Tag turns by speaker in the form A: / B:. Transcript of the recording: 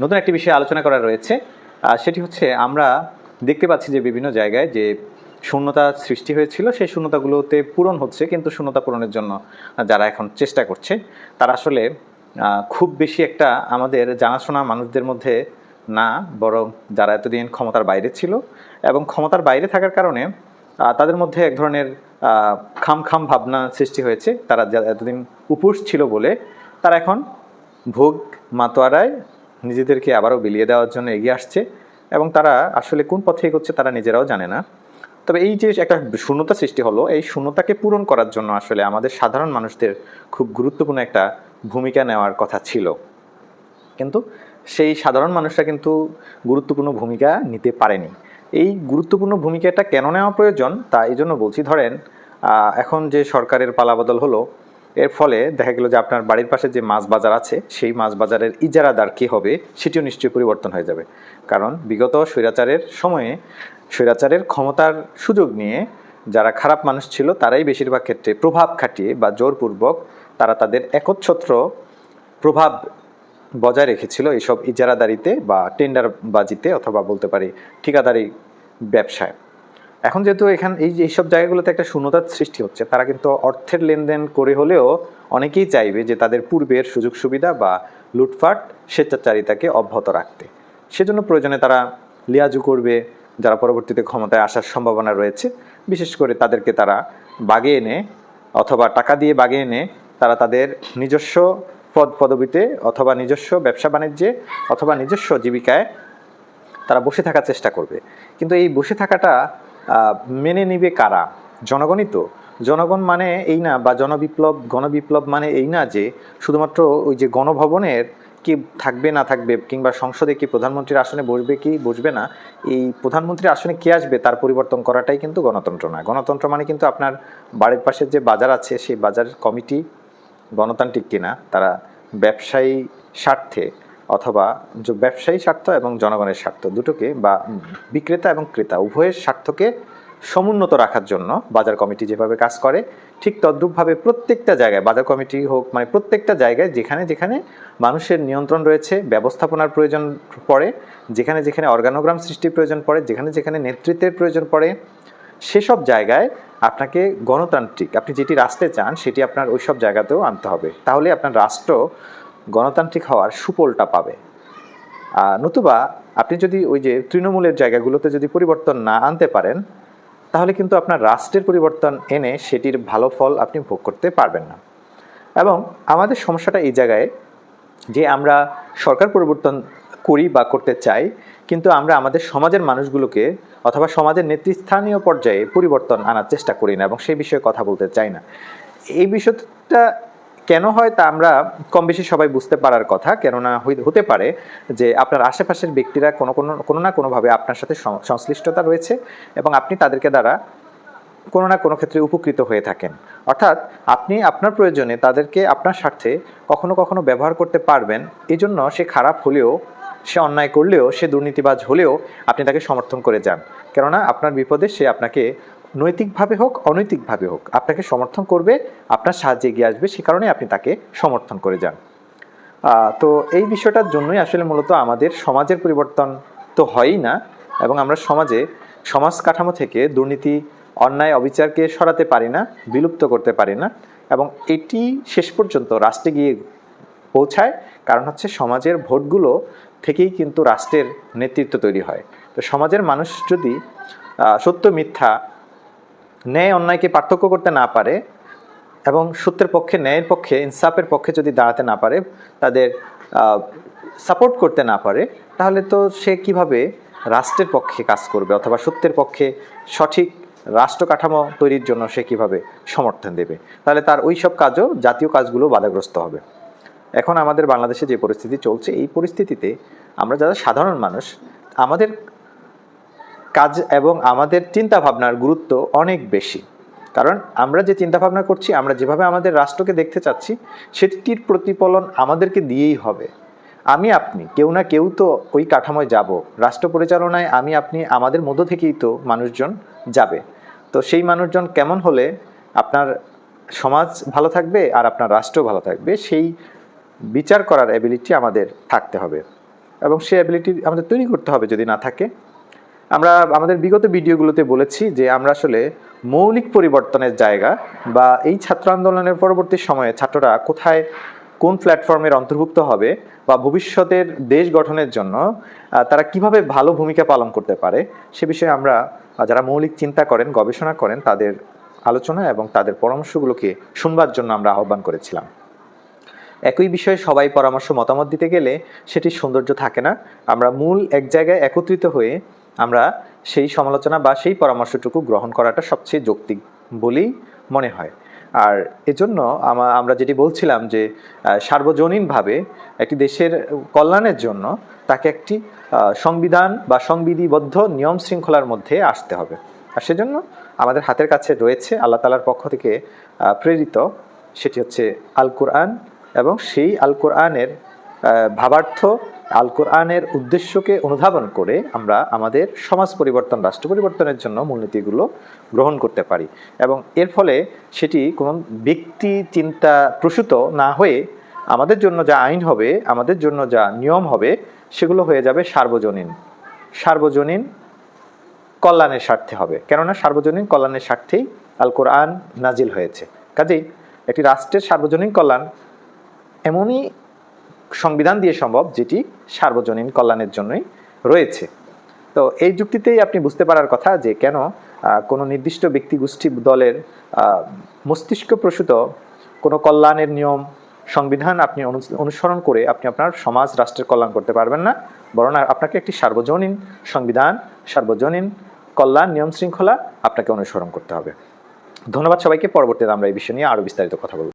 A: নতুন একটি বিষয়ে আলোচনা করা রয়েছে। সেটি হচ্ছে আমরা দেখতে পাচ্ছি যে বিভিন্ন জায়গায় যে শূন্যতা সৃষ্টি হয়েছিল সেই শূন্যতাগুলোতে পূরণ হচ্ছে, কিন্তু শূন্যতা পূরণের জন্য যারা এখন চেষ্টা করছে তারা আসলে খুব বেশি একটা আমাদের জানাশোনা মানুষদের মধ্যে না, বরং যারা এতদিন ক্ষমতার বাইরে ছিল এবং ক্ষমতার বাইরে থাকার কারণে তাদের মধ্যে এক ধরনের খাম ভাবনা সৃষ্টি হয়েছে। তারা এতদিন উপোস ছিল বলে তারা এখন ভোগ মাতোয়ারায় নিজেদেরকে আবারও বিলিয়ে দেওয়ার জন্য এগিয়ে আসছে এবং তারা আসলে কোন পথে এগোচ্ছে তারা নিজেরাও জানে না। তবে এই যে একটা শূন্যতা সৃষ্টি হলো, এই শূন্যতাকে পূরণ করার জন্য আসলে আমাদের সাধারণ মানুষদের খুব গুরুত্বপূর্ণ একটা ভূমিকা নেওয়ার কথা ছিল, কিন্তু সেই সাধারণ মানুষরা কিন্তু গুরুত্বপূর্ণ ভূমিকা নিতে পারেনি। এই গুরুত্বপূর্ণ ভূমিকাটা কেন নেওয়া প্রয়োজন তা এই জন্য বলছি। ধরেন এখন যে সরকারের পালাবদল হলো, এর ফলে দেখা গেল যে আপনার বাড়ির পাশে যে মাছ বাজার আছে সেই মাছ বাজারের ইজারাদার কী হবে সেটিও নিশ্চয়ই পরিবর্তন হয়ে যাবে। কারণ বিগত স্বৈরাচারের সময়ে স্বৈরাচারের ক্ষমতার সুযোগ নিয়ে যারা খারাপ মানুষ ছিল তারাই বেশিরভাগ ক্ষেত্রে প্রভাব খাটিয়ে বা জোরপূর্বক তারা তাদের একচ্ছত্র প্রভাব বজায় রেখেছিল এইসব ইজারাদারিতে বা টেন্ডারবাজিতে, অথবা বলতে পারি ঠিকাদারি ব্যবসায়। এখন যেহেতু এইসব জায়গাগুলোতে একটা শূন্যতার সৃষ্টি হচ্ছে, তারা কিন্তু অর্থের লেনদেন করে হলেও অনেকেই চাইবে যে তাদের পূর্বের সুযোগ সুবিধা বা লুটপাট স্বেচ্ছাচারিতাকে অব্যাহত রাখতে। সেজন্য প্রয়োজনে তারা লিয়াজু করবে যারা পরবর্তীতে ক্ষমতায় আসার সম্ভাবনা রয়েছে। বিশেষ করে তাদেরকে তারা বাগে এনে অথবা টাকা দিয়ে বাগে এনে তারা তাদের নিজস্ব পদবিতে অথবা নিজস্ব ব্যবসা বাণিজ্যে অথবা নিজস্ব জীবিকায় তারা বসে থাকার চেষ্টা করবে। কিন্তু এই বসে থাকাটা মেনে নিবে কারা? জনগণই তো। জনগণ মানে এই না, বা গণবিপ্লব মানে এই না যে শুধুমাত্র ওই যে গণভবনের কি থাকবে না থাকবে, কিংবা সংসদে কি প্রধানমন্ত্রীর আসনে বসবে কি বসবে না, এই প্রধানমন্ত্রীর আসনে কে আসবে তার পরিবর্তন করাটাই কিন্তু গণতন্ত্র না। গণতন্ত্র মানে কিন্তু আপনার বাড়ির পাশের যে বাজার আছে সেই বাজারের কমিটি গণতান্ত্রিক কিনা, তারা ব্যবসায়ী স্বার্থে অথবা ব্যবসায়ী স্বার্থ এবং জনগণের স্বার্থ দুটোকে, বা বিক্রেতা এবং ক্রেতা উভয়ের স্বার্থকে সমুন্নত রাখার জন্য বাজার কমিটি যেভাবে কাজ করে, ঠিক তদ্রূপভাবে প্রত্যেকটা জায়গায় বাজার কমিটি হোক, মানে প্রত্যেকটা জায়গায় যেখানে যেখানে মানুষের নিয়ন্ত্রণ রয়েছে, ব্যবস্থাপনার প্রয়োজন পড়ে, যেখানে যেখানে অর্গানোগ্রাম সৃষ্টির প্রয়োজন পড়ে, যেখানে যেখানে নেতৃত্বের প্রয়োজন পড়ে, সেসব জায়গায় আপনাকে গণতান্ত্রিক, আপনি যেটি রাষ্ট্রে চান সেটি আপনার ওই সব জায়গাতেও আনতে হবে। তাহলে আপনার রাষ্ট্র গণতান্ত্রিক হওয়ার সুফলটা পাবে। নতুবা আপনি যদি ওই যে তৃণমূলের জায়গাগুলোতে যদি পরিবর্তন না আনতে পারেন, তাহলে কিন্তু আপনার রাষ্ট্রের পরিবর্তন এনে সেটির ভালো ফল আপনি ভোগ করতে পারবেন না। এবং আমাদের সমস্যাটা এই জায়গায় যে আমরা সরকার পরিবর্তন করি বা করতে চাই, কিন্তু আমরা আমাদের সমাজের মানুষগুলোকে অথবা সমাজের নেতৃস্থানীয় পর্যায়ে পরিবর্তন আনার চেষ্টা করি না এবং সেই বিষয়ে কথা বলতে চাই না। এই বিষয়টা কেন হয় তা আমরা কম বেশি সবাই বুঝতে পারার কথা। কেননা হতে পারে যে আপনার আশেপাশের ব্যক্তিরা কোনো না কোনোভাবে আপনার সাথে সংশ্লিষ্টতা রয়েছে এবং আপনি তাদেরকে দ্বারা কোনো না কোনো ক্ষেত্রে উপকৃত হয়ে থাকেন। অর্থাৎ আপনি আপনার প্রয়োজনে তাদেরকে আপনার স্বার্থে কখনো কখনো ব্যবহার করতে পারবেন। এই জন্য সে খারাপ হলেও, সে অন্যায় করলেও, সে দুর্নীতিবাজ হলেও আপনি তাকে সমর্থন করে যান। কেননা আপনার বিপদে সে আপনাকে নৈতিকভাবে হোক অনৈতিকভাবে হোক আপনাকে সমর্থন করবে, আপনার সাহায্যে এগিয়ে আসবে, সে কারণে আপনি তাকে সমর্থন করে যান। তো এই বিষয়টার জন্যই আসলে মূলত আমাদের সমাজের পরিবর্তন তো হয়ই না, এবং আমরা সমাজ কাঠামো থেকে দুর্নীতি, অন্যায়, অবিচারকে সরাতে পারি না, বিলুপ্ত করতে পারি না, এবং এটি শেষ পর্যন্ত রাষ্ট্রে গিয়ে পৌঁছায়। কারণ হচ্ছে সমাজের ভোটগুলো থেকেই কিন্তু রাষ্ট্রের নেতৃত্ব তৈরি হয়। তো সমাজের মানুষ যদি সত্য মিথ্যা, ন্যায় অন্যায়কে পার্থক্য করতে না পারে এবং সত্যের পক্ষে, ন্যায়ের পক্ষে, ইনসাফের পক্ষে যদি দাঁড়াতে না পারে, তাদের সাপোর্ট করতে না পারে, তাহলে তো সে কিভাবে রাষ্ট্রের পক্ষে কাজ করবে অথবা সত্যের পক্ষে সঠিক রাষ্ট্র কাঠামো তৈরির জন্য সে কিভাবে সমর্থন দেবে? তাহলে তার ওই সব কাজও, জাতীয় কাজগুলো বাধাগ্রস্ত হবে। এখন আমাদের বাংলাদেশে যে পরিস্থিতি চলছে, এই পরিস্থিতিতে আমরা যারা সাধারণ মানুষ, আমাদের কাজ এবং আমাদের চিন্তা ভাবনার গুরুত্ব অনেক বেশি। কারণ আমরা যে চিন্তা ভাবনা করছি, আমরা যেভাবে আমাদের রাষ্ট্রকে দেখতে চাচ্ছি, সেটির প্রতিফলন আমাদেরকে দিয়েই হবে। আমি আপনি কেউ না কেউ তো ওই কাঠামোয় যাব। রাষ্ট্র পরিচালনায় আমি আপনি, আমাদের মধ্য থেকেই তো মানুষজন যাবে। তো সেই মানুষজন কেমন হলে আপনার সমাজ ভালো থাকবে আর আপনার রাষ্ট্র ভালো থাকবে, সেই বিচার করার এবিলিটি আমাদের থাকতে হবে। এবং সেই অ্যাবিলিটি আমাদের তৈরি করতে হবে যদি না থাকে। আমরা আমাদের বিগত ভিডিওগুলোতে বলেছি যে আমরা আসলে মৌলিক পরিবর্তনের জায়গা বা এই ছাত্র আন্দোলনের পরবর্তী সময়ে ছাত্ররা কোথায় কোন প্ল্যাটফর্মের অন্তর্ভুক্ত হবে বা ভবিষ্যতের দেশ গঠনের জন্য তারা কিভাবে ভালো ভূমিকা পালন করতে পারে সে বিষয়ে আমরা যারা মৌলিক চিন্তা করেন, গবেষণা করেন তাদের আলোচনা এবং তাদের পরামর্শগুলোকে শুনবার জন্য আমরা আহ্বান করেছিলাম। একই বিষয়ে সবাই পরামর্শ মতামত দিতে গেলে সেটির সৌন্দর্য থাকে না। আমরা মূল এক জায়গায় একত্রিত হয়ে আমরা সেই সমালোচনা বা সেই পরামর্শটুকু গ্রহণ করাটা সবচেয়ে যৌক্তিক বলেই মনে হয়। আর এজন্য আমরা যেটি বলছিলাম যে সার্বজনীনভাবে একটি দেশের কল্যাণের জন্য তাকে একটি সংবিধান বা সংবিধিবদ্ধ নিয়ম শৃঙ্খলার মধ্যে আসতে হবে। আর সেজন্য আমাদের হাতের কাছে রয়েছে আল্লাহ তাআলার পক্ষ থেকে প্রেরিত, সেটি হচ্ছে আল কোরআন, এবং সেই আল কোরআনের ভাবার্থ, আল কোরআনের উদ্দেশ্যকে অনুধাবন করে আমরা আমাদের সমাজ পরিবর্তন, রাষ্ট্র পরিবর্তনের জন্য মূলনীতিগুলো গ্রহণ করতে পারি। এবং এর ফলে সেটি কোনো ব্যক্তি চিন্তা প্রসূত না হয়ে আমাদের জন্য যা আইন হবে, আমাদের জন্য যা নিয়ম হবে, সেগুলো হয়ে যাবে সার্বজনীন কল্যাণের স্বার্থে হবে। কেননা সার্বজনীন কল্যাণের স্বার্থেই আল কোরআন নাজিল হয়েছে। কাজেই একটি রাষ্ট্রের সার্বজনীন কল্যাণ এমনই সংবিধান দিয়ে সম্ভব যেটি সার্বজনীন কল্যাণের জন্যই রয়েছে। তো এই যুক্তিতেই আপনি বুঝতে পারার কথা যে কেন কোনো নির্দিষ্ট ব্যক্তি গোষ্ঠী দলের মস্তিষ্ক প্রসূত কোনো কল্যাণের নিয়ম সংবিধান আপনি অনুসরণ করে আপনি আপনার সমাজ রাষ্ট্রের কল্যাণ করতে পারবেন না, বরং আপনাকে একটি সার্বজনীন সংবিধান, সার্বজনীন কল্যাণ নিয়ম শৃঙ্খলা আপনাকে অনুসরণ করতে হবে। ধন্যবাদ সবাইকে। পরবর্তীতে আমরা এই বিষয় নিয়ে আরও বিস্তারিত কথা বলব।